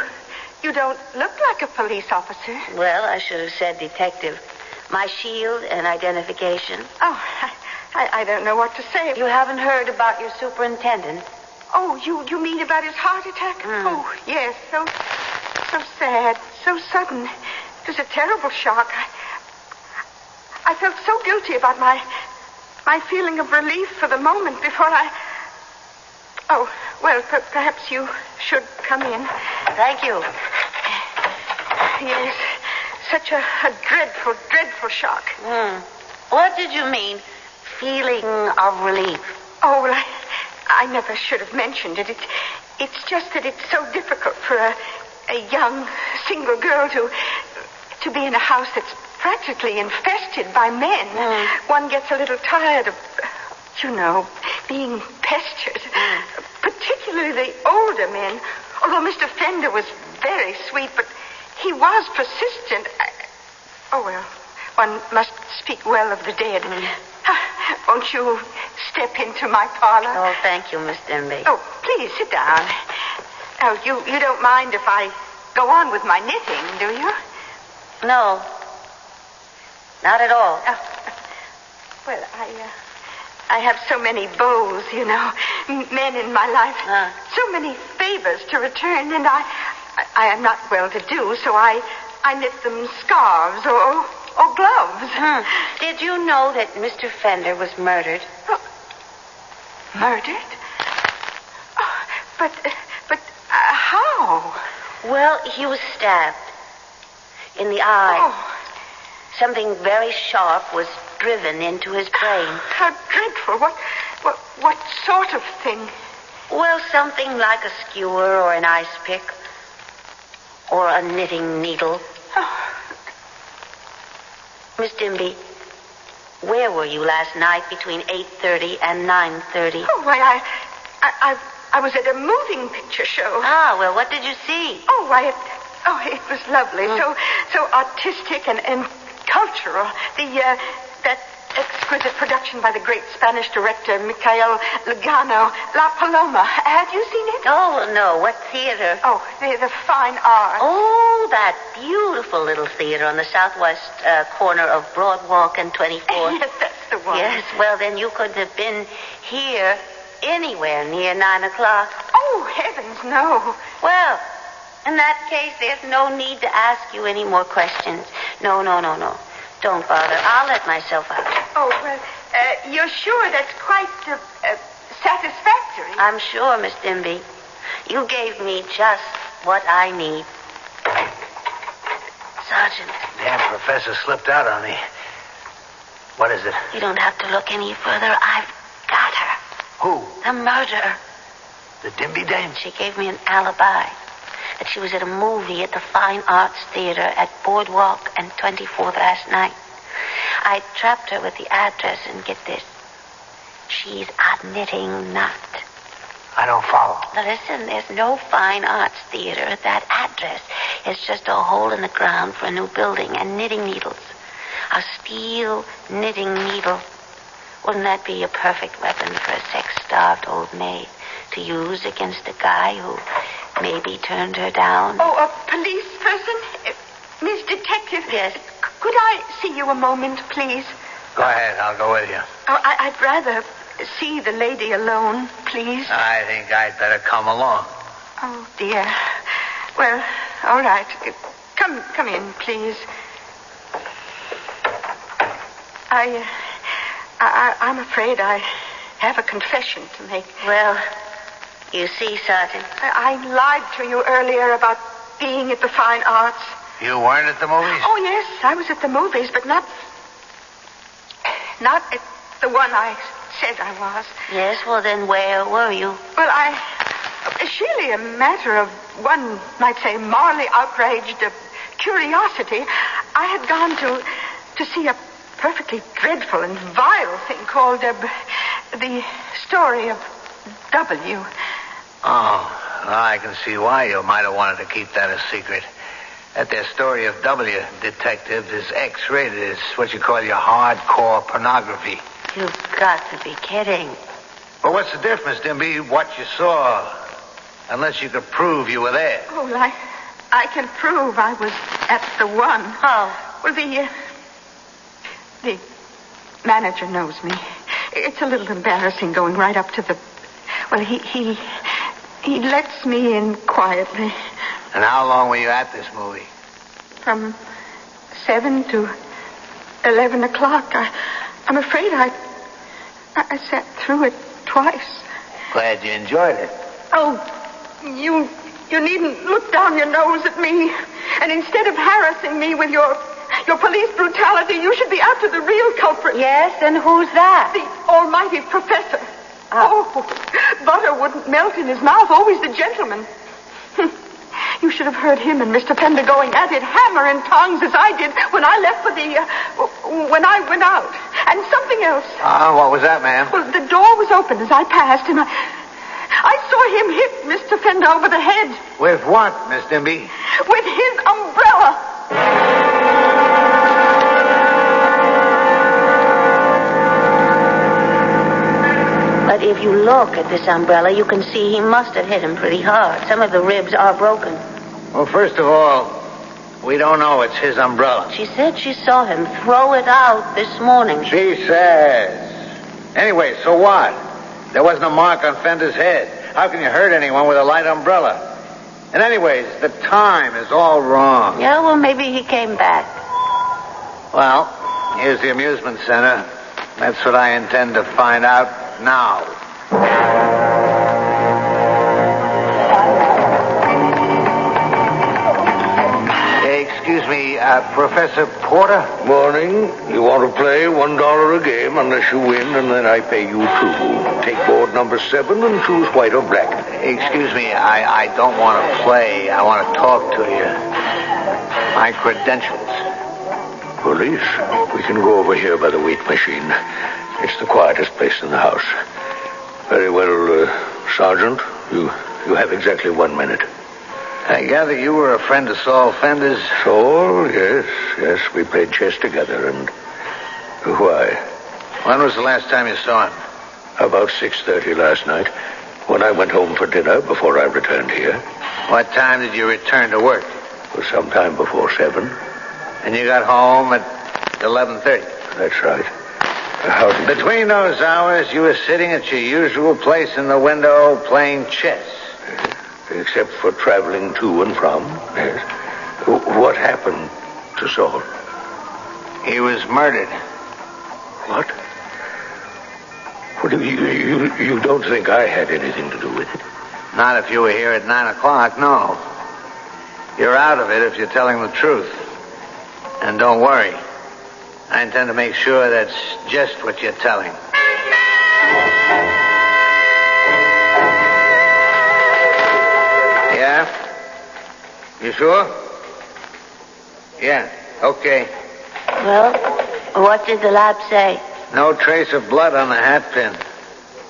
don't look like a police officer. Well, I should have said detective. My shield and identification. Oh, I don't know what to say. You haven't heard about your superintendent? Oh, you mean about his heart attack? Oh, yes. So sad, so sudden. It was a terrible shock. I felt so guilty about my feeling of relief for the moment before I... Oh, well, perhaps you should come in. Thank you. Yes, such a dreadful, dreadful shock. What did you mean, feeling of relief? Oh, well, I never should have mentioned it. It's just that it's so difficult for a young, single girl to be in a house that's practically infested by men. One gets a little tired of, being pestered. Particularly the older men. Although Mr. Fender was very sweet, but he was persistent. One must speak well of the dead. Won't you step into my parlor? Oh, thank you, Miss Dimby. Oh, please sit down. Oh, you don't mind if I go on with my knitting, do you? No. Not at all. Oh. Well, I have so many beaux, men in my life. So many favors to return, and I am not well-to-do, so I knit them scarves or gloves. Did you know that Mr. Fender was murdered? Murdered? Oh, but how? Well, he was stabbed in the eye. Oh. Something very sharp was driven into his brain. How dreadful. What sort of thing? Well, something like a skewer or an ice pick or a knitting needle. Oh. Miss Dimby, where were you last night between 8:30 and 9:30? Oh, why, I was at a moving picture show. Ah, well, what did you see? It was lovely. So artistic and cultural. That exquisite production by the great Spanish director, Michael Lugano, La Paloma. Have you seen it? Oh, no. What theater? Oh, the Fine Arts. Oh, that beautiful little theater on the southwest corner of Broadwalk and 24th. Yes, that's the one. Yes, well, then you couldn't have been here anywhere near 9 o'clock. Oh, heavens, no. Well, in that case, there's no need to ask you any more questions. No. Don't bother. I'll let myself out. Oh, well, you're sure that's quite satisfactory? I'm sure, Miss Dimby. You gave me just what I need. Sergeant. Damn professor slipped out on me. What is it? You don't have to look any further. I've got her. Who? The murderer. The Dimby dame? She gave me an alibi. That she was at a movie at the Fine Arts Theater at Boardwalk and 24th last night. I trapped her with the address, and get this. She's a knitting knot. I don't follow. Now listen, there's no Fine Arts Theater at that address. It's just a hole in the ground for a new building and knitting needles. A steel knitting needle. Wouldn't that be a perfect weapon for a sex-starved old maid to use against a guy who maybe turned her down? Oh, a police person? Miss Detective? Yes. Could I see you a moment, please? Go ahead. I'll go with you. Oh, I'd rather see the lady alone, please. I think I'd better come along. Oh, dear. Well, all right. Come in, please. I'm afraid I have a confession to make. Well, you see, Sergeant. I lied to you earlier about being at the Fine Arts. You weren't at the movies? Oh, yes, I was at the movies, but not at the one I said I was. Yes, well, then where were you? Well, it's really a matter of, one might say, morally outraged curiosity. I had gone to see a perfectly dreadful and vile thing called the story of W. Oh, I can see why you might have wanted to keep that a secret. That their story of W, detective, is X-rated. It's what you call your hardcore pornography. You've got to be kidding. Well, what's the difference, Dimby? What you saw, unless you could prove you were there. Oh, I can prove I was at the one. How? Well, the manager knows me. It's a little embarrassing going right up to the... Well, he lets me in quietly. And how long were you at this movie? From 7 to 11 o'clock. I'm afraid I sat through it twice. Glad you enjoyed it. Oh, you needn't look down your nose at me. And instead of harassing me with your police brutality, you should be after the real culprit. Yes, and who's that? The almighty professor. Oh, butter wouldn't melt in his mouth. Always the gentleman. You should have heard him and Mr. Pender going at it, hammer and tongs, as I did when I left for when I went out. And something else. What was that, ma'am? Well, the door was open as I passed, and I saw him hit Mr. Fender over the head. With what, Miss Dimby? With his umbrella. But if you look at this umbrella, you can see he must have hit him pretty hard. Some of the ribs are broken. Well, first of all, we don't know it's his umbrella. She said she saw him throw it out this morning. She says. Anyway, so what? There wasn't a mark on Fender's head. How can you hurt anyone with a light umbrella? And anyways, the time is all wrong. Yeah, well, maybe he came back. Well, here's the amusement center. That's what I intend to find out now. Excuse me, Professor Porter? Morning. You want to play $1 a game unless you win, and then I pay you $2. Take board number 7 and choose white or black. Excuse me, I don't want to play. I want to talk to you. My credentials. Police? We can go over here by the weight machine. It's the quietest place in the house. Very well, Sergeant. You have exactly 1 minute. I gather you were a friend of Saul Fender's. Saul? Yes. We played chess together, and... Why? When was the last time you saw him? About 6:30 last night, when I went home for dinner before I returned here. What time did you return to work? It was sometime before 7. And you got home at 11:30? That's right. Between those hours, you were sitting at your usual place in the window playing chess. Except for traveling to and from, yes. What happened to Saul? He was murdered. What? What, you don't think I had anything to do with it? Not if you were here at 9 o'clock, no. You're out of it if you're telling the truth. And don't worry. I intend to make sure that's just what you're telling. Yeah? You sure? Yeah, okay. Well, what did the lab say? No trace of blood on the hat pin.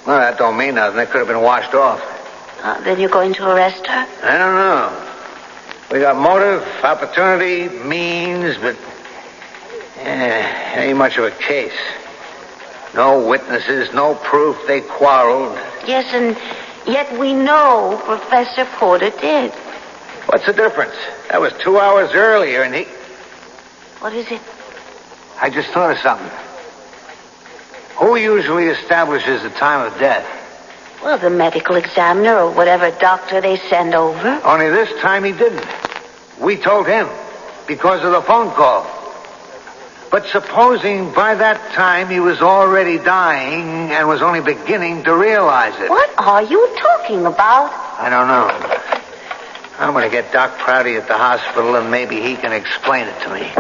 Well, that don't mean nothing. It could have been washed off. Then you're going to arrest her? I don't know. We got motive, opportunity, means, but... ain't much of a case. No witnesses, no proof they quarreled. Yes, and yet we know Professor Porter did. What's the difference? That was 2 hours earlier, and he... What is it? I just thought of something. Who usually establishes the time of death? Well, the medical examiner or whatever doctor they send over. Only this time he didn't. We told him because of the phone call. But supposing by that time he was already dying and was only beginning to realize it. What are you talking about? I don't know. I'm going to get Doc Prouty at the hospital and maybe he can explain it to me.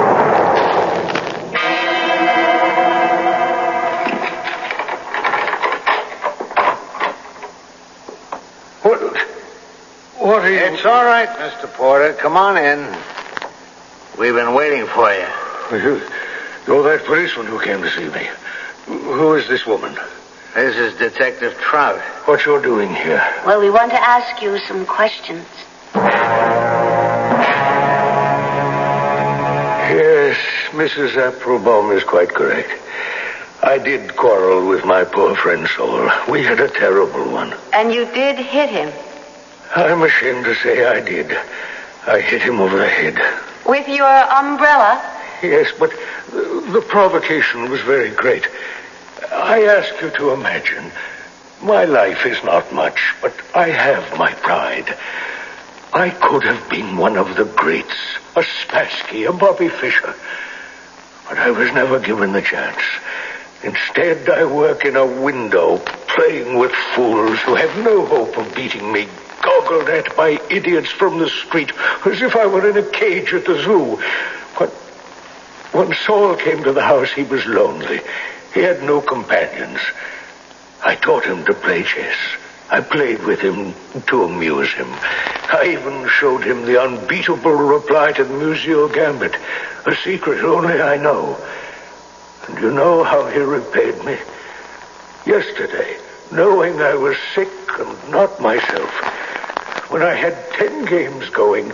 What are you... It's all right, Mr. Porter. Come on in. We've been waiting for you. You're that policeman who came to see me. Who is this woman? This is Detective Trout. What you're doing here? Well, we want to ask you some questions. Yes, Mrs. Applebaum is quite correct. I did quarrel with my poor friend Saul. We had a terrible one. And you did hit him? I'm ashamed to say I did. I hit him over the head. With your umbrella? Yes, but the provocation was very great. I ask you to imagine, my life is not much, but I have my pride. I could have been one of the greats, a Spassky, a Bobby Fischer. But I was never given the chance. Instead, I work in a window, playing with fools who have no hope of beating me, goggled at by idiots from the street, as if I were in a cage at the zoo. But when Saul came to the house, he was lonely. He had no companions. I taught him to play chess. I played with him to amuse him. I even showed him the unbeatable reply to the Museo Gambit, a secret only I know. And you know how he repaid me? Yesterday, knowing I was sick and not myself, when I had 10 games going,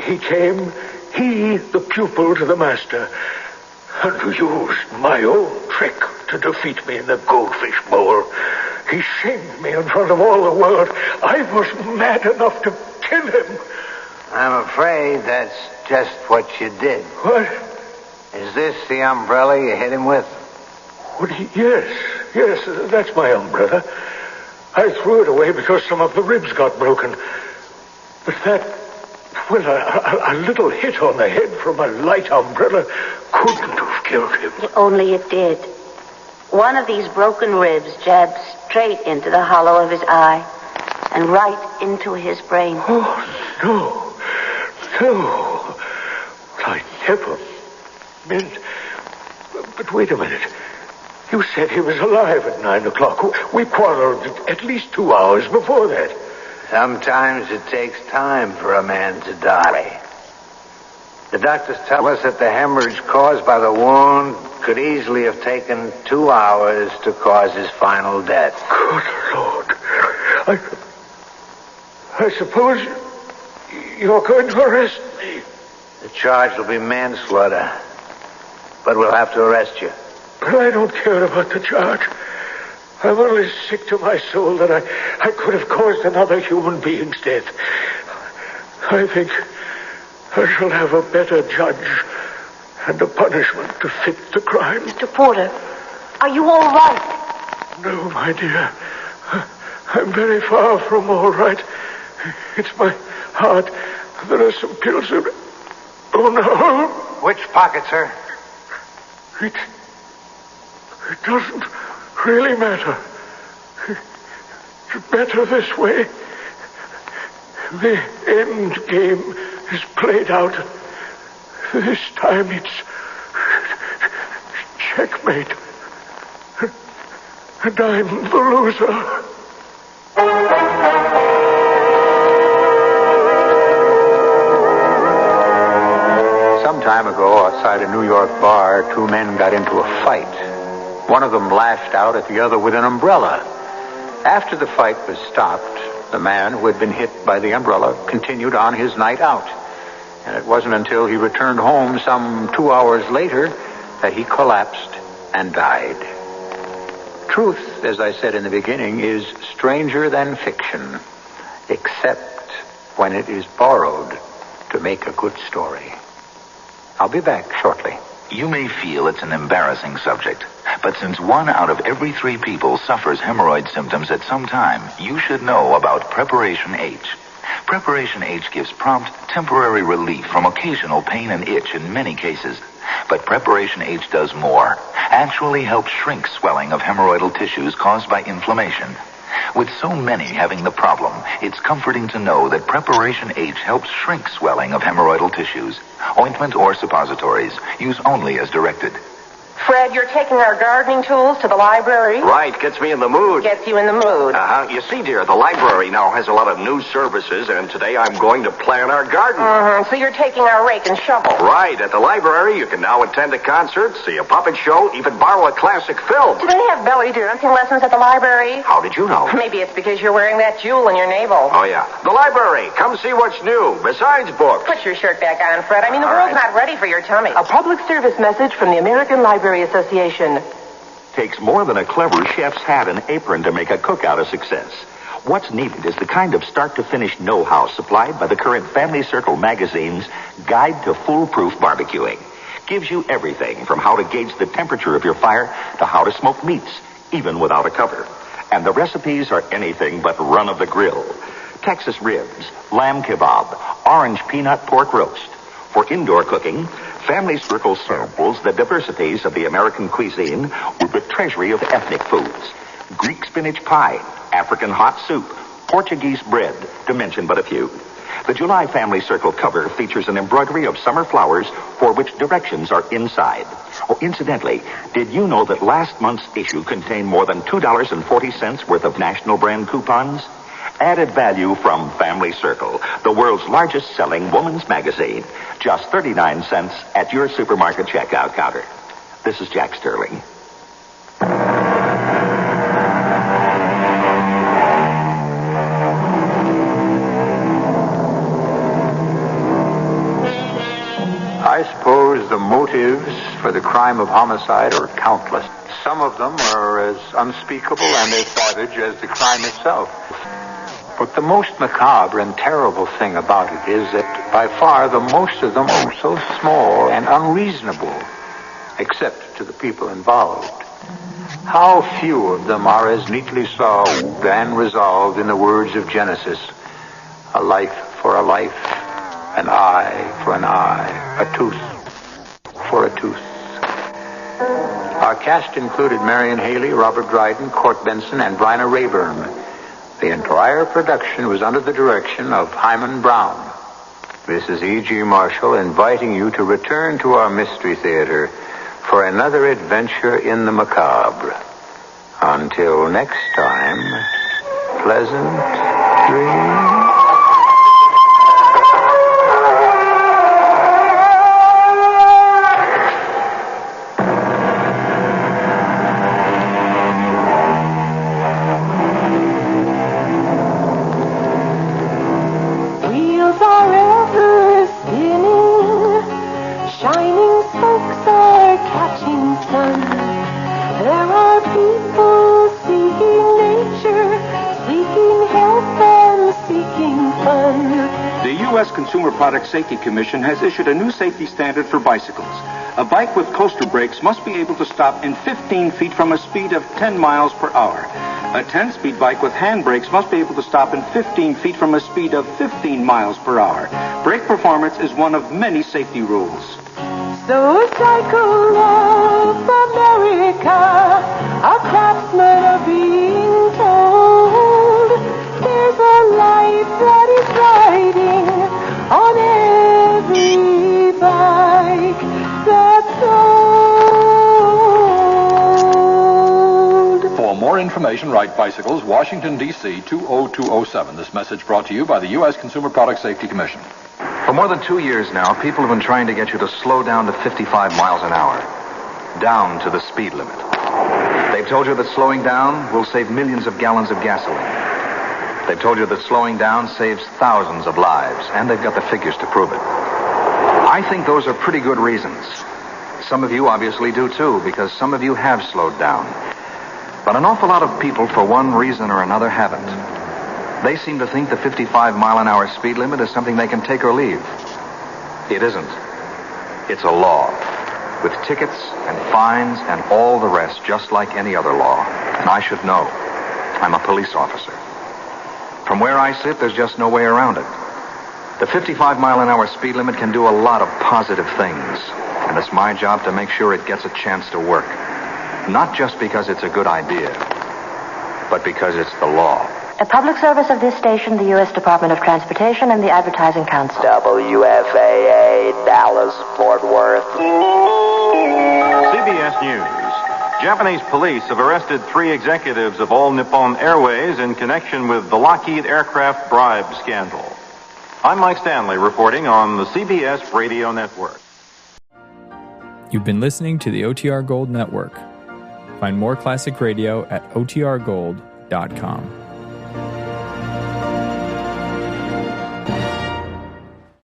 he came, the pupil to the master, and used my own trick to defeat me in the goldfish bowl. He shamed me in front of all the world. I was mad enough to kill him. I'm afraid that's just what you did. What? Is this the umbrella you hit him with? Yes, that's my umbrella. I threw it away because some of the ribs got broken. But that, well, a little hit on the head from a light umbrella couldn't have killed him. Only it did. One of these broken ribs jabbed straight into the hollow of his eye and right into his brain. Oh, no. I never meant... But wait a minute. You said he was alive at 9 o'clock. We quarreled at least 2 hours before that. Sometimes it takes time for a man to die. The doctors tell us that the hemorrhage caused by the wound could easily have taken 2 hours to cause his final death. Good Lord. I suppose you're going to arrest me. The charge will be manslaughter, but we'll have to arrest you. But I don't care about the charge. I'm only sick to my soul that I could have caused another human being's death. I think I shall have a better judge and a punishment to fit the crime. Mr. Porter, are you all right? No, my dear. I'm very far from all right. It's my heart. There are some pills in it. Oh, no. Which pocket, sir? It doesn't really matter. It's better this way. The end game is played out. This time it's checkmate. And I'm the loser. Some time ago, outside a New York bar, 2 men got into a fight. One of them lashed out at the other with an umbrella. After the fight was stopped, the man who had been hit by the umbrella continued on his night out. And it wasn't until he returned home some 2 hours later that he collapsed and died. Truth, as I said in the beginning, is stranger than fiction, except when it is borrowed to make a good story. I'll be back shortly. You may feel it's an embarrassing subject, but But since 1 out of every 3 people suffers hemorrhoid symptoms at some time, you should know about Preparation H. Preparation H gives prompt, temporary relief from occasional pain and itch in many cases. But Preparation H does more. Actually helps shrink swelling of hemorrhoidal tissues caused by inflammation. With so many having the problem, it's comforting to know that Preparation H helps shrink swelling of hemorrhoidal tissues. Ointment or suppositories. Use only as directed. Fred, you're taking our gardening tools to the library? Right, gets me in the mood. Gets you in the mood. You see, dear, the library now has a lot of new services, and today I'm going to plant our garden. So you're taking our rake and shovel. Right, at the library you can now attend a concert, see a puppet show, even borrow a classic film. Do they have belly dancing lessons at the library? How did you know? Maybe it's because you're wearing that jewel in your navel. Oh, yeah. The library. Come see what's new, besides books. Put your shirt back on, Fred. I mean, the world's not ready for your tummy. A public service message from the American Library Association. Takes more than a clever chef's hat and apron to make a cookout a success. What's needed is the kind of start-to-finish know-how supplied by the current Family Circle magazine's Guide to Foolproof Barbecuing. Gives you everything from how to gauge the temperature of your fire to how to smoke meats, even without a cover. And the recipes are anything but run of the grill. Texas ribs, lamb kebab, orange peanut pork roast. For indoor cooking, Family Circle samples the diversities of the American cuisine with the treasury of ethnic foods. Greek spinach pie, African hot soup, Portuguese bread, to mention but a few. The July Family Circle cover features an embroidery of summer flowers for which directions are inside. Oh, incidentally, did you know that last month's issue contained more than $2.40 worth of national brand coupons? Added value from Family Circle, the world's largest selling woman's magazine. Just 39 cents at your supermarket checkout counter. This is Jack Sterling. I suppose the motives for the crime of homicide are countless. Some of them are as unspeakable and as savage as the crime itself. But the most macabre and terrible thing about it is that by far the most of them are so small and unreasonable, except to the people involved. How few of them are as neatly solved and resolved in the words of Genesis. A life for a life, an eye for an eye, a tooth for a tooth. Our cast included Marion Haley, Robert Dryden, Court Benson, and Bryna Rayburn. The entire production was under the direction of Hyman Brown. This is E.G. Marshall inviting you to return to our Mystery Theater for another adventure in the macabre. Until next time, pleasant dreams. Consumer Product Safety Commission has issued a new safety standard for bicycles. A bike with coaster brakes must be able to stop in 15 feet from a speed of 10 miles per hour. A 10-speed bike with hand brakes must be able to stop in 15 feet from a speed of 15 miles per hour. Brake performance is one of many safety rules. So cycle of America, our craftsmen are being told there's a life that is riding on every bike that's sold. For more information, write Bicycles, Washington, D.C. 20207. This message brought to you by the U.S. Consumer Product Safety Commission. For more than 2 years now, people have been trying to get you to slow down to 55 miles an hour. Down to the speed limit. They've told you that slowing down will save millions of gallons of gasoline. They've told you that slowing down saves thousands of lives, and they've got the figures to prove it. I think those are pretty good reasons. Some of you obviously do too, because some of you have slowed down. But an awful lot of people, for one reason or another, haven't. They seem to think the 55-mile-an-hour speed limit is something they can take or leave. It isn't. It's a law. with tickets and fines and all the rest, just like any other law. And I should know. I'm a police officer. From where I sit, there's just no way around it. The 55-mile-an-hour speed limit can do a lot of positive things, and it's my job to make sure it gets a chance to work. Not just because it's a good idea, but because it's the law. A public service of this station, the U.S. Department of Transportation, and the Advertising Council. WFAA, Dallas, Fort Worth. CBS News. Japanese police have arrested 3 executives of All Nippon Airways in connection with the Lockheed aircraft bribe scandal. I'm Mike Stanley reporting on the CBS Radio Network. You've been listening to the OTR Gold Network. Find more classic radio at otrgold.com.